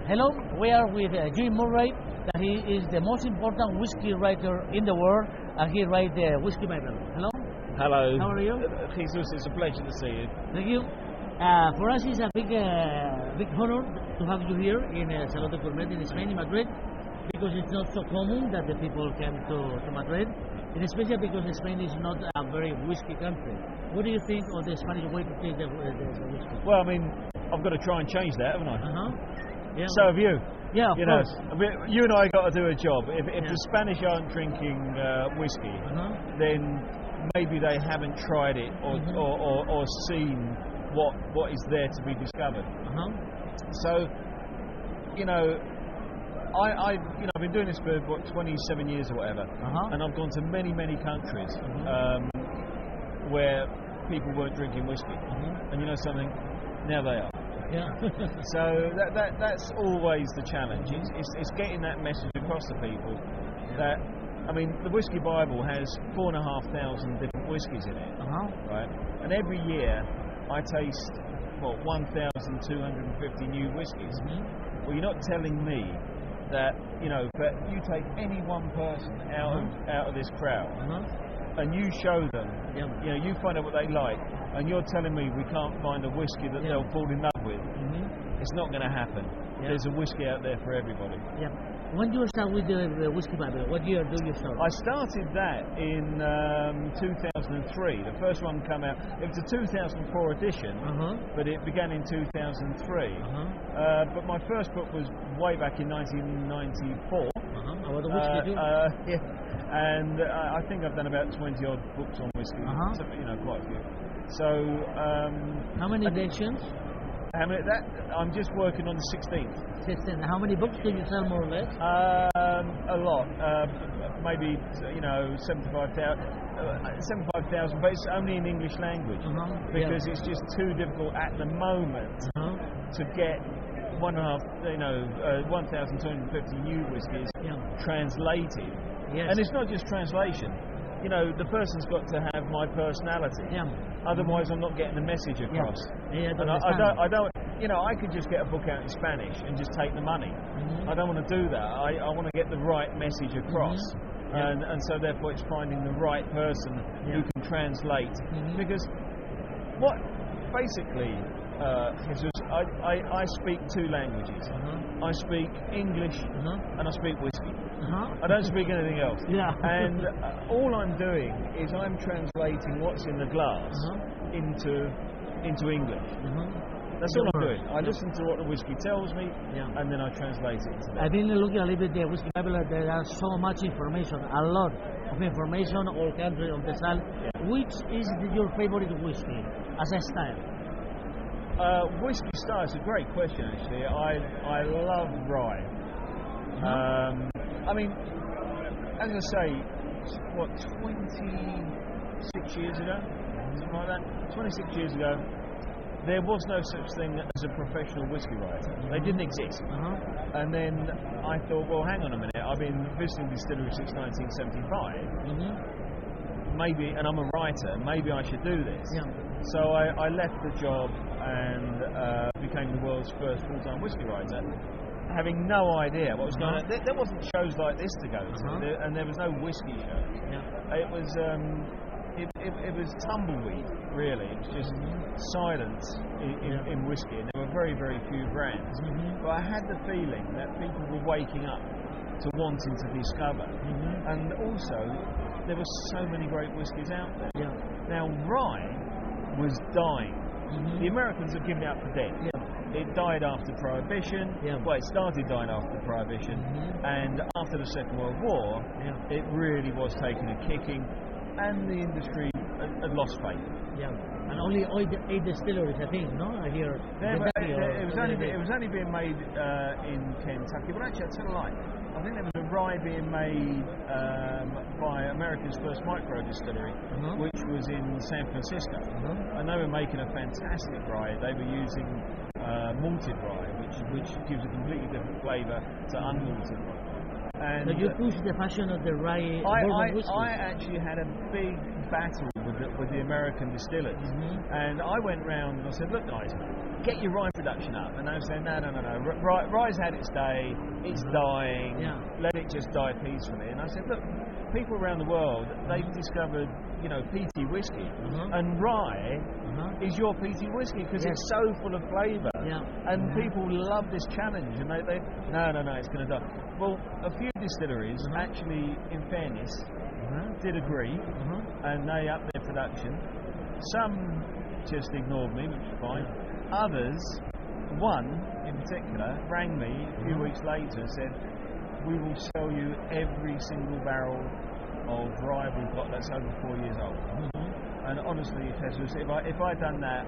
Hello, we are with Jim Murray. That he is the most important whiskey writer in the world, and he writes the Whiskey Bible. Hello. Hello. How are you? Jesus, it's a pleasure to see you. Thank you. For us, it's a big honor to have you here in Salón de Gourmet in Spain, in Madrid, because it's not so common that the people come to Madrid, and especially because Spain is not a very whiskey country. What do you think of the Spanish way to take the whiskey? Well, I mean, I've got to try and change that, haven't I? Yeah. So have you. Yeah, of course. You and I got to do a job. If the Spanish aren't drinking whiskey, then maybe they haven't tried it or seen what is there to be discovered. So, I've been doing this for 27 years or whatever, and I've gone to many countries where people weren't drinking whiskey, and you know something, now they are. Yeah. So that's always the challenge. It's getting that message across to people that, I mean, the Whiskey Bible has 4,500 different whiskies in it, right? And every year I taste 1,250 new whiskies. Well, you're not telling me that but you take any one person out of this crowd and you show them, you find out what they like, and you're telling me we can't find a whiskey that they'll fall in love with. It's not going to happen. There's a whiskey out there for everybody. Yeah. When did you start with the Whiskey Bible? What year did you start? I started that in 2003. The first one came out. It was a 2004 edition, but it began in 2003. But my first book was way back in 1994. About the whiskey too? And I think I've done about 20 odd books on whiskey. So, quite a few. So how many editions? I'm just working on the 16th. 16. How many books do you sell, more or less? A lot. Maybe 75,000, but it's only in English language because it's just too difficult at the moment to get 1,250 new whiskies translated. Yes. And it's not just translation. The person's got to have my personality. Otherwise, I'm not getting the message across. And I don't. I could just get a book out in Spanish and just take the money. I don't want to do that. I want to get the right message across. And so therefore, it's finding the right person who can translate. Because basically, Jesus, I speak two languages. I speak English and I speak whiskey. I don't speak anything else. And all I'm doing is I'm translating what's in the glass into English. That's all I'm doing. I listen to what the whiskey tells me, and then I translate it into that. I've been looking a little bit at the Whiskey Bible. There are so much information, a lot of information, all countries of the sun. Which is your favorite whiskey as a style? Whiskey style is a great question, actually. I love rye. I mean, as I say, 26 years ago, something like that. 26 years ago, there was no such thing as a professional whiskey writer. They didn't exist. And then I thought, well, hang on a minute. I've been visiting distilleries since 1975. Maybe, and I'm a writer. Maybe I should do this. So I left the job and became the world's first full-time whiskey writer, having no idea what was going on. There wasn't shows like this to go to, and there was no whiskey show. It was it was tumbleweed, really. It was just silence in whiskey, and there were very few brands. But I had the feeling that people were waking up to wanting to discover, and also there were so many great whiskies out there. Now rye was dying. The Americans have given it up for dead. It died after Prohibition. Well, it started dying after Prohibition, and after the Second World War, it really was taking a kicking, and the industry had lost faith. And only 8 distilleries, I think, no? I hear. It was only being made in Kentucky, but actually, I tell a lie. I think there was a rye being made by America's first micro distillery, which was in San Francisco. And they were making a fantastic rye. They were using malted rye, which gives a completely different flavour to unmalted rye. And so you pushed the fashion of the rye. I actually had a big battle with the American distillers, and I went round and I said, look guys, get your rye production up, and they were saying no, rye's had its day, it's dying, let it just die peacefully. And I said, look, people around the world, they've discovered, you know, peaty whiskey, and rye is your peaty whiskey because it's so full of flavour, and people love this challenge, and they no, it's going to die. Well, a few distilleries actually, in fairness, did agree, and they upped their production. Some just ignored me, which is fine. Others, one in particular, rang me a few weeks later and said, we will sell you every single barrel of rye we've got that's over 4 years old. And honestly, Jesus, if I'd done that,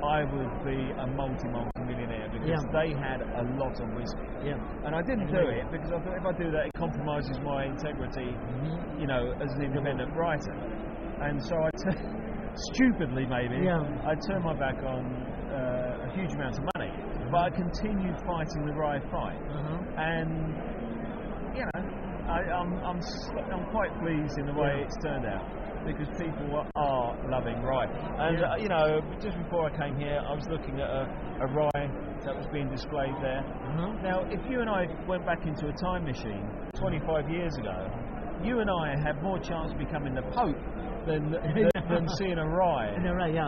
I would be a multi-millionaire because they had a lot of whiskey. And I didn't do it because I thought if I do that, it compromises my integrity, you know, as an independent writer. And so stupidly maybe, I turned my back on a huge amount of money, but I continued fighting the rye fight. And, you know, I'm quite pleased in the way it's turned out, because people are loving rye. And you know, just before I came here, I was looking at a rye that was being displayed there. Now, if you and I went back into a time machine 25 years ago, you and I had more chance of becoming the Pope than seeing a rye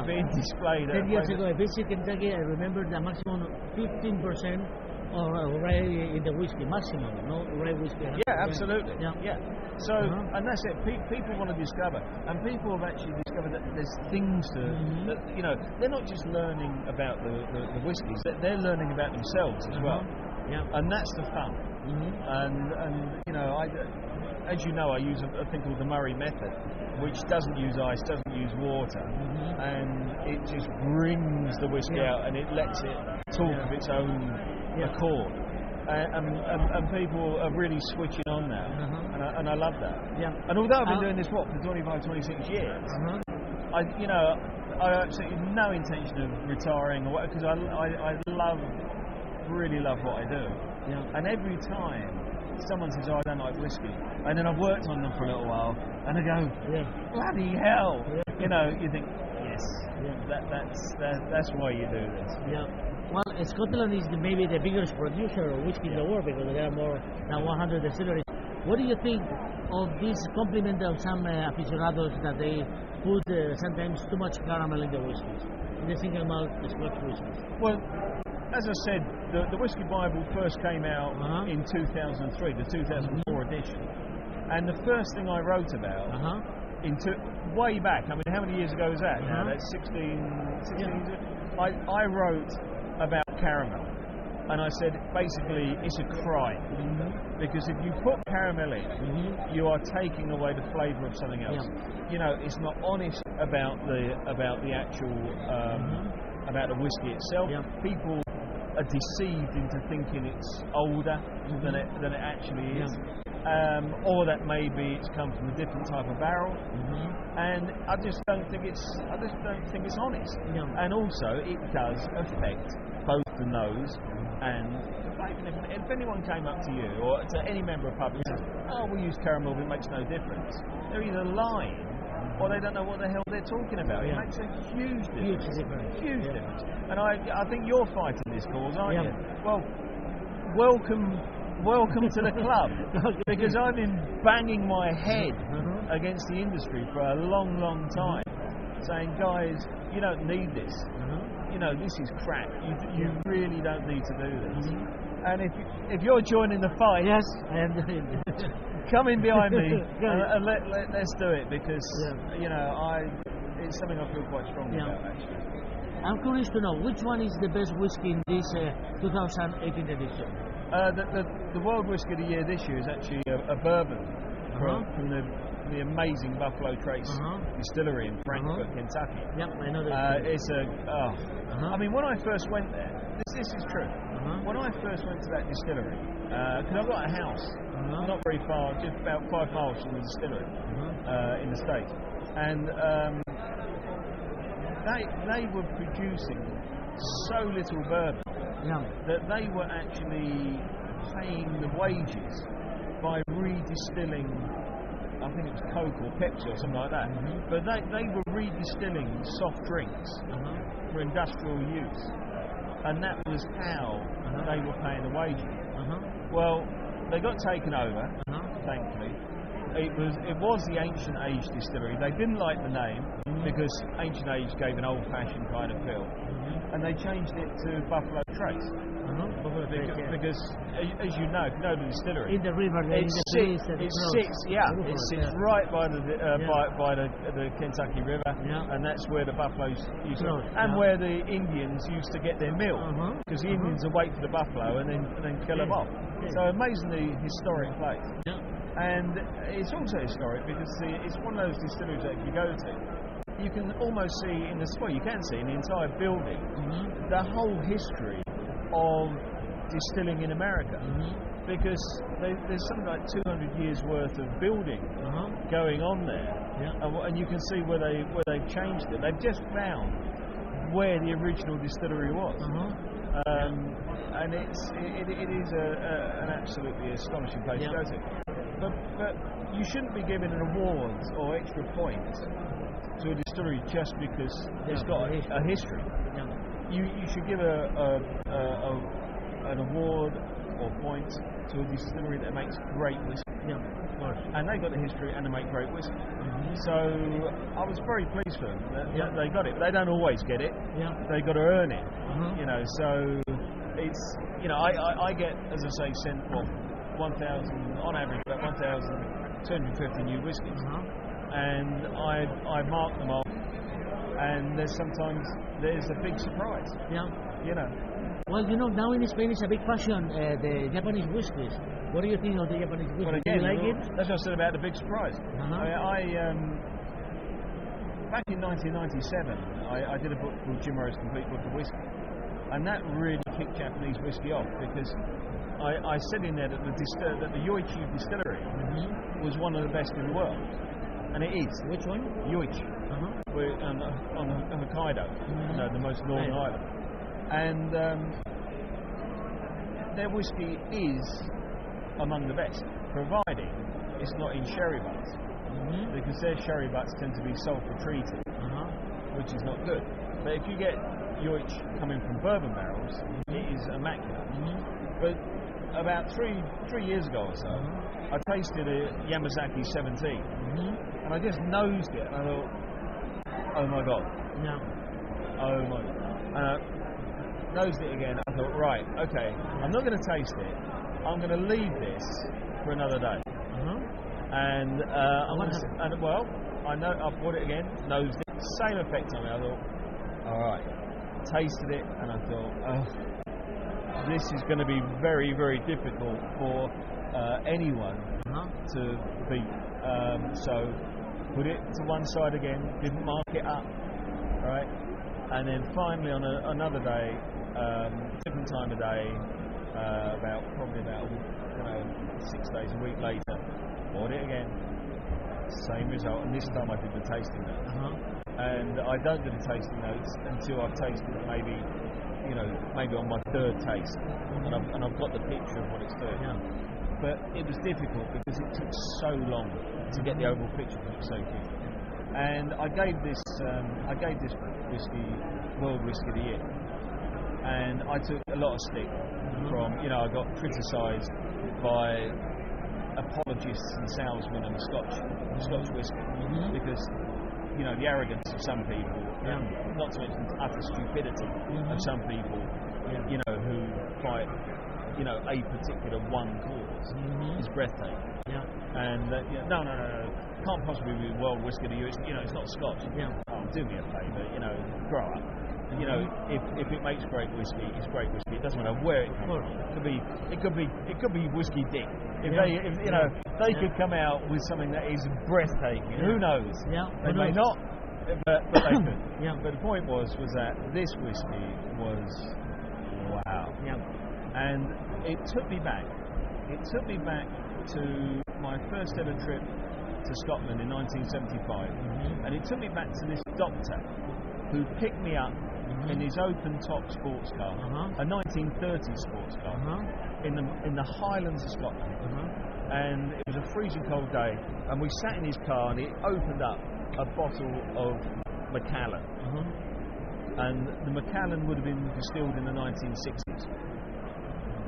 being displayed. 10 years ago, at Visit Kentucky, I remember the maximum 15% or rye in the whiskey, maximum, no rye whiskey. Yeah, absolutely. So, and that's it. People want to discover, and people have actually discovered that there's things that, you know, they're not just learning about the whiskies; they're learning about themselves as well. And that's the fun. And you know, as you know, I use a thing called the Murray method, which doesn't use ice, doesn't use water, and it just brings the whiskey out, and it lets it talk of its own accord, and people are really switching on now, and I love that. And although I've been doing this for 25, 26 years, I have absolutely no intention of retiring, or because I really love what I do. And every time someone says, "Oh, I don't like whiskey," and then I've worked on them for a little while, and I go, "Bloody hell!" You know, you think, yes, that's why you do this. Well, Scotland is maybe the biggest producer of whiskey in the world, because there are more than 100 distilleries. What do you think of this compliment of some aficionados that they put sometimes too much caramel in the whiskies, in the single malt Scotch whiskies? Well, as I said, the Whiskey Bible first came out in 2003, the 2004 edition. And the first thing I wrote about, way back, I mean, how many years ago was that? Now, that's 16 years. I wrote about caramel. And I said, basically, it's a crime. Because if you put caramel in, you are taking away the flavour of something else. You know, it's not honest about the actual, about the whiskey itself. People are deceived into thinking it's older than it actually is, or that maybe it's come from a different type of barrel, and I just don't think it's honest. And also, it does affect both the nose and the flavour. If anyone came up to you or to any member of public and says, "Oh, we use caramel, but it makes no difference," they're either lying or they don't know what the hell they're talking about. It makes a huge difference. Huge difference. And I think you're fighting this cause, aren't you? Well, welcome to the club, because I've been banging my head against the industry for a long time, saying, guys, you don't need this. You know, this is crap. You really don't need to do this. And if you're joining the fight, yes, I am doing it. Come in behind me and let's do it, because you know, it's something I feel quite strongly about, actually. I'm curious to know, which one is the best whiskey in this 2018 edition? The World Whiskey of the Year this year is actually a bourbon from the amazing Buffalo Trace distillery in Frankfort, Kentucky. I know that. It's I mean, when I first went there, this is true. When I first went to that distillery, because I've got a house not very far, just about 5 miles from the distillery in the States, and they were producing so little bourbon that they were actually paying the wages by redistilling I think it was Coke or Pepsi or something like that. But they were redistilling soft drinks for industrial use, and that was how they were paying the wages. Well, they got taken over, thankfully. It was the Ancient Age Distillery. They didn't like the name because Ancient Age gave an old-fashioned kind of feel, and they changed it to Buffalo Trace. Because, as you know, if you know the distillery, in the river, it sits right by the Kentucky River, and that's where the buffaloes used to, and where the Indians used to get their milk, because the Indians would wait for the buffalo and then kill them off. So amazingly historic place. And it's also historic because it's one of those distilleries that if you go to, you can almost see in the entire building the whole history of distilling in America, because there's something like 200 years worth of building going on there, and you can see where they've changed it. They've just found where the original distillery was, and it is an absolutely astonishing place to go to. But you shouldn't be giving an award or extra points to a distillery just because it's got a history. You should give an award or points to a distillery that makes great whiskey. And they got the history and they make great whiskey. So I was very pleased for them that they got it. But they don't always get it. They got to earn it. So it's I get, as I say, sent 1,000 on average, about 1,250 new whiskies, and I mark them off. And sometimes there's a big surprise. Well, now in Spain it's a big fashion, the Japanese whiskies. What do you think of the Japanese whiskey? Well, again, do you like it? That's what I said about the big surprise. Back in 1997, I did a book called Jim Rowe's Complete Book of Whiskey, and that really kicked Japanese whiskey off because I said in there that the Yoichi distillery was one of the best in the world, and it is. Which one? Yoichi. We're on Hokkaido, the most northern island, and their whiskey is among the best, providing it's not in sherry butts, because their sherry butts tend to be sulfur treated, which is not good. But if you get Yoichi coming from bourbon barrels, it is immaculate. But about three years ago or so, I tasted a Yamazaki 17, and I just nosed it, and I thought, oh my god. Oh my god. Nosed it again. I thought, right, okay, I'm not going to taste it. I'm going to leave this for another day. And I bought it again, nosed it, same effect on me. I thought, all right, tasted it, and I thought, this is going to be very, very difficult for anyone to beat. So put it to one side again, didn't mark it up, right? And then finally on another day, different time of day, probably about 6 days, a week later, bought it again, same result, and this time I did the tasting notes. And I don't do the tasting notes until I've tasted it maybe on my third taste, and I've got the picture of what it's doing. But it was difficult because it took so long to get the overall picture because it was so good. And I gave this whiskey World Whiskey of the Year, and I took a lot of stick from, I got criticised by apologists and salesmen of the Scotch whiskey because the arrogance of some people, not to mention the utter stupidity of some people, who fight a particular one cause is breathtaking. And no, can't possibly be World Whiskey of the Year. It's not Scotch. Oh, do me a favour, grow up. If it makes great whiskey, it's great whiskey. It doesn't matter where it comes from. It could be Whiskey Dick. They could come out with something that is breathtaking. Who knows? They may not, but they could. But the point was that this whiskey was wow. And it took me back. It took me back to my first ever trip to Scotland in 1975, and it took me back to this doctor who picked me up in his open-top sports car, a 1930s sports car, in the Highlands of Scotland. and it was a freezing cold day, and we sat in his car, and he opened up a bottle of Macallan, and the Macallan would have been distilled in the 1960s,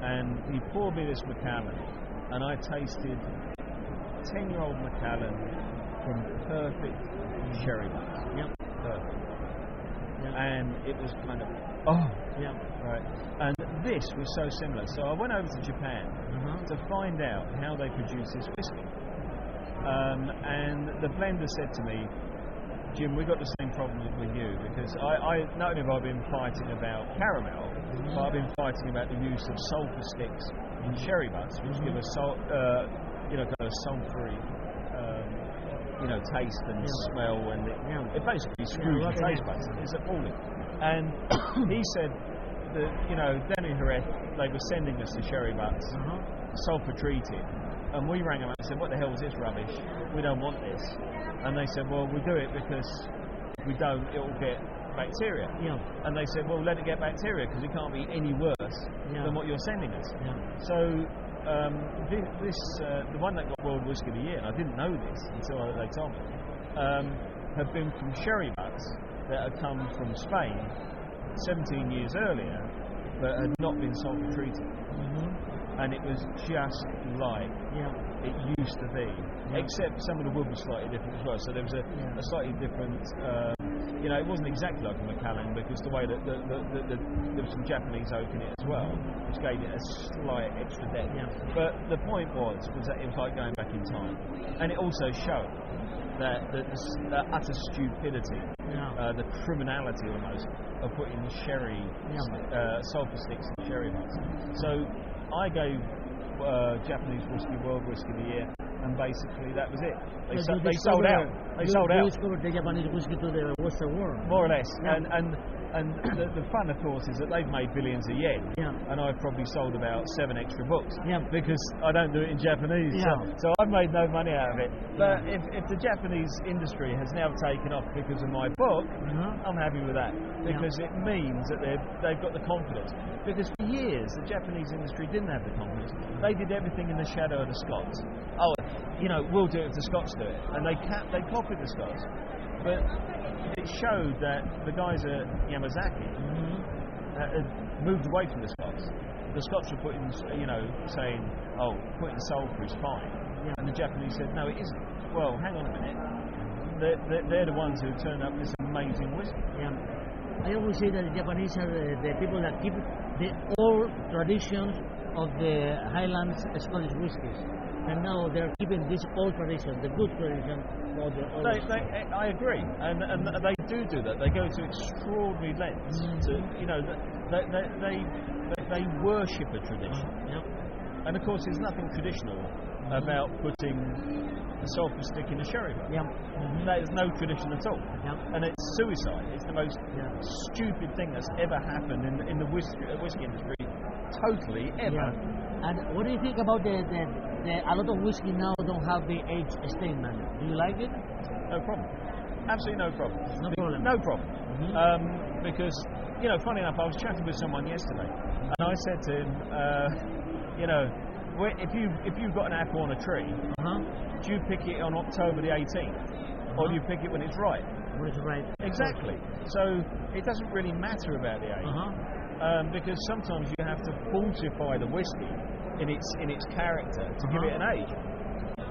and he poured me this Macallan, and I tasted 10-year-old Macallan from perfect sherry butts. Yep. Perfect. Yep. And it was kind of, right. And this was so similar. So I went over to Japan to find out how they produce this whiskey. And the blender said to me, Jim, we've got the same problem with you, because I not only have I been fighting about caramel, but I've been fighting about the use of sulphur sticks in sherry butts, which give a kind of sulphury, taste and smell, and it basically screws your taste buds. It's appalling. And he said that, down in Jerez, they were sending us the sherry butts, sulphur treated, and we rang them up and said, what the hell is this rubbish? We don't want this. And they said, well, we do it because if we don't, it will get bacteria. Yeah. And they said, well, let it get bacteria, because it can't be any worse than what you're sending us. Yeah. So the one that got World Whisky of the Year, and I didn't know this until they told me, had been from sherry butts that had come from Spain 17 years earlier, but had not been sulphur treated. And it was just like it used to be, except some of the wood was slightly different as well. So there was a slightly different, it wasn't exactly like a Macallan, because the way that there was some Japanese oak in it as well, which gave it a slight extra depth. But the point was that it was like going back in time, and it also showed that the utter stupidity, the criminality almost of putting sherry sulphur sticks in sherry butts. So I gave Japanese whiskey World Whisky of the Year, and basically that was it. They sold out. They sold out. You discovered the Japanese whiskey to the Western world. More or less. And the fun, of course, is that they've made billions of yen, and I've probably sold about 7 extra books because I don't do it in Japanese. So I've made no money out of it. But if the Japanese industry has now taken off because of my book, I'm happy with that, because it means that they've got the confidence. Because for years, the Japanese industry didn't have the confidence. They did everything in the shadow of the Scots. We'll do it if the Scots do it. And they copied the Scots. But it showed that the guys at Yamazaki had moved away from the Scots. The Scots were saying, putting sulphur is fine. And the Japanese said, no, it isn't. Well, hang on a minute. They're the ones who turned up this amazing whiskey. I always say that the Japanese are the people that keep the old traditions of the Highlands Scottish whiskies. And now they're keeping this old tradition, the good tradition of the old. I agree, and they do that. They go to extraordinary lengths to, they worship a tradition. And of course, there's nothing traditional about putting a sulphur stick in a sherry butt. There's no tradition at all, and it's suicide. It's the most stupid thing that's ever happened in the whiskey industry, totally ever. And what do you think about a lot of whiskey now don't have the age statement? Do you like it? No problem. Absolutely no problem. No problem. No problem. Because, funny enough, I was chatting with someone yesterday, and I said to him, if you've got an apple on a tree, do you pick it on October the 18th, or do you pick it when it's ripe? When it's ripe. Exactly. So it doesn't really matter about the age, because sometimes you have to falsify the whiskey in its character to give it an age.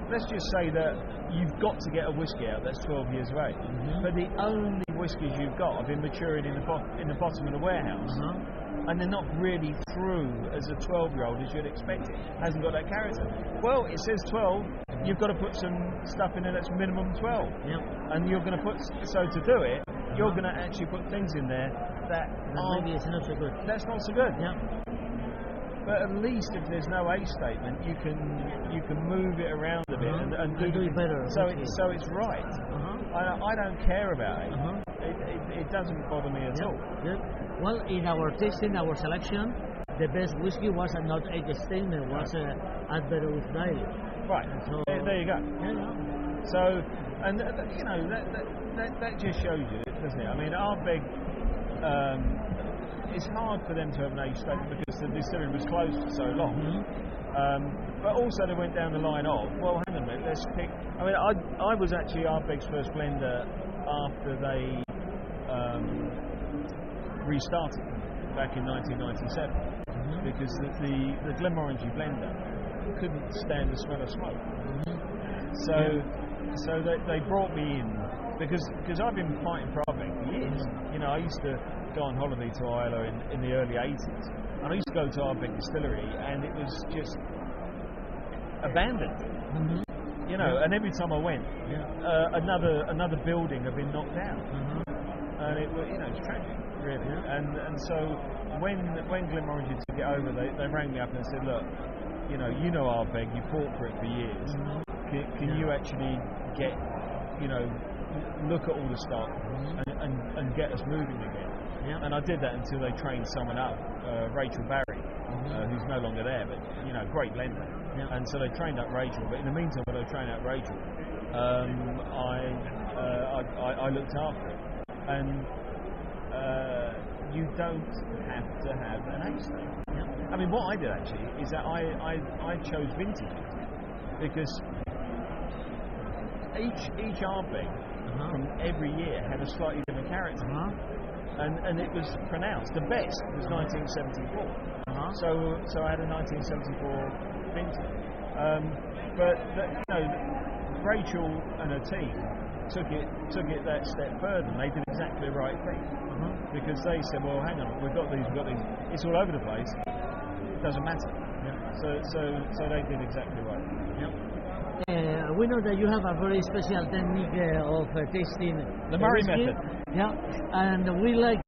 Let's just say that you've got to get a whiskey out that's 12 years of age, but the only whiskies you've got have been maturing in the bottom of the warehouse, and they're not really through as a 12-year-old as you'd expect it. Hasn't got that character. Well, it says 12. You've got to put some stuff in there that's minimum 12, and you're going to put to do it. You're going to actually put things in there that maybe it's not so good. That's not so good. But at least if there's no age statement, you can move it around a bit and do it better. So it's right. I don't care about it. It doesn't bother me at all. Good. Well, in our tasting, our selection, the best whiskey was not age statement, was Adverus Daily. Right. So there you go. So, and that just shows you, doesn't it? I mean, Ardbeg, it's hard for them to have an age statement because the distillery was closed for so long. But also they went down the line of, well, hang on a minute, let's pick. I mean, I was actually Ardbeg's first blender after they restarted back in 1997 because the Glenmorangie blender couldn't stand the smell of smoke. So they brought me in because I've been fighting for Ardbeg for years. You know, I used to go on holiday to Islay in the early 80s, and I used to go to Ardbeg Distillery, and it was just abandoned. You know, and every time I went, another building had been knocked down, and it was, you know, it's tragic, really. And so when Glenmorangie took it over, they rang me up and said, look, you know Ardbeg, you fought for it for years. Can you actually get, you know, look at all the stock and get us moving again? And I did that until they trained someone up, Rachel Barry, who's no longer there, but you know, great blender. And so they trained up Rachel. But in the meantime, while they trained up Rachel, I looked after it. And you don't have to have an age statement. I mean, what I did actually is that I chose vintage because each Ardbeg from every year had a slightly different character. And it was pronounced. The best was 1974. So I had a 1974 vintage. But you know, Rachel and her team took it that step further, and they did exactly the right thing. Because they said, well, hang on, we've got these. It's all over the place. It doesn't matter. So they did exactly right. We know that you have a very special technique of tasting the Murray whiskey. method. And we like